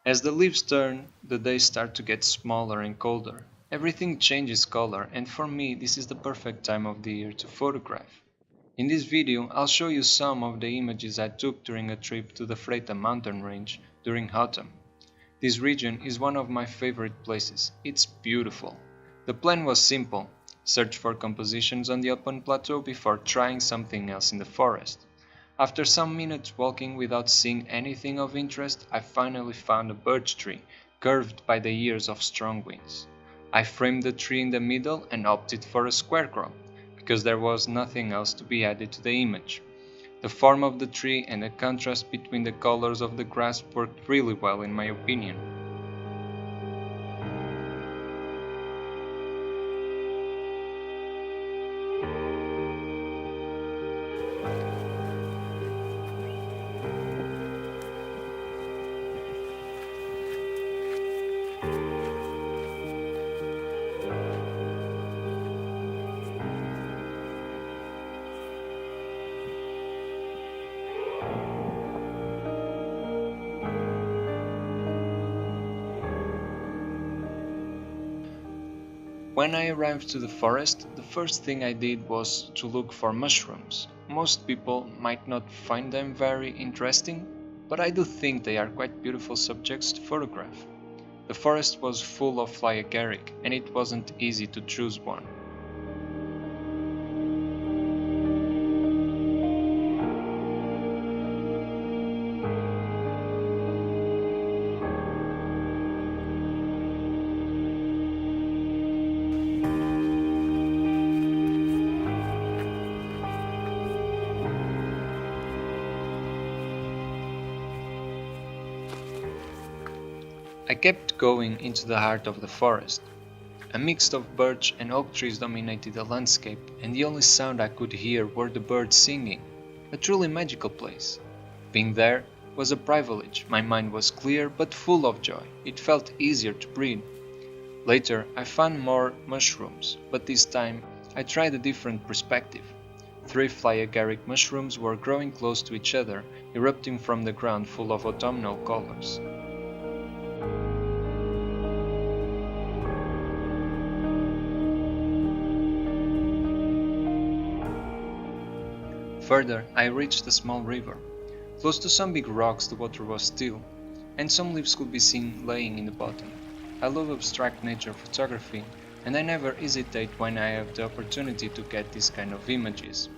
As the leaves turn, the days start to get smaller and colder. Everything changes color, and for me this is the perfect time of the year to photograph. In this video, I'll show you some of the images I took during a trip to the Freita mountain range during autumn. This region is one of my favorite places. It's beautiful. The plan was simple: search for compositions on the open plateau before trying something else in the forest. After some minutes walking without seeing anything of interest, I finally found a birch tree, curved by the years of strong winds. I framed the tree in the middle and opted for a scarecrow, because there was nothing else to be added to the image. The form of the tree and the contrast between the colors of the grass worked really well in my opinion. When I arrived to the forest, the first thing I did was to look for mushrooms. Most people might not find them very interesting, but I do think they are quite beautiful subjects to photograph. The forest was full of fly agaric, and it wasn't easy to choose one. I kept going into the heart of the forest. A mix of birch and oak trees dominated the landscape, and the only sound I could hear were the birds singing. A truly magical place. Being there was a privilege. My mind was clear but full of joy. It felt easier to breathe. Later, I found more mushrooms, but this time I tried a different perspective. Three fly agaric mushrooms were growing close to each other, erupting from the ground full of autumnal colors. Further, I reached a small river. Close to some big rocks the water was still, and some leaves could be seen laying in the bottom. I love abstract nature photography, and I never hesitate when I have the opportunity to get these kind of images.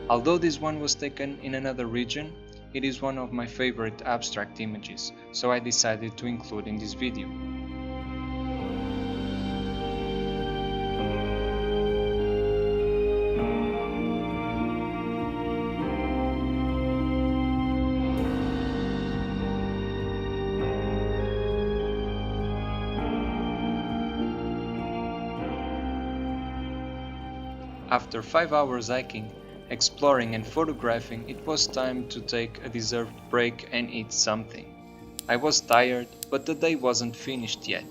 Although this one was taken in another region, it is one of my favorite abstract images, so I decided to include in this video. After 5 hours hiking, exploring and photographing, it was time to take a deserved break and eat something. I was tired, but the day wasn't finished yet.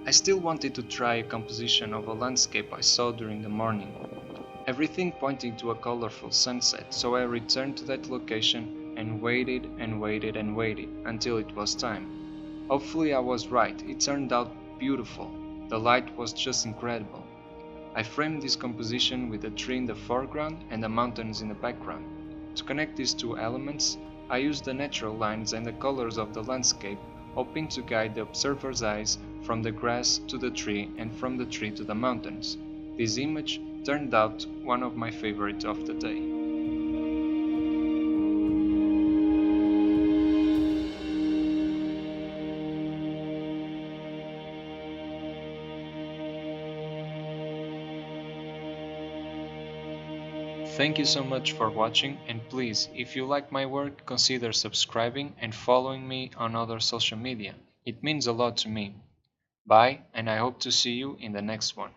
I still wanted to try a composition of a landscape I saw during the morning. Everything pointing to a colorful sunset, so I returned to that location and waited and waited and waited until it was time. Hopefully I was right, it turned out beautiful. The light was just incredible. I framed this composition with a tree in the foreground and the mountains in the background. To connect these two elements, I used the natural lines and the colors of the landscape, hoping to guide the observer's eyes from the grass to the tree and from the tree to the mountains. This image turned out one of my favorites of the day. Thank you so much for watching, and please, if you like my work, consider subscribing and following me on other social media. It means a lot to me. Bye, and I hope to see you in the next one.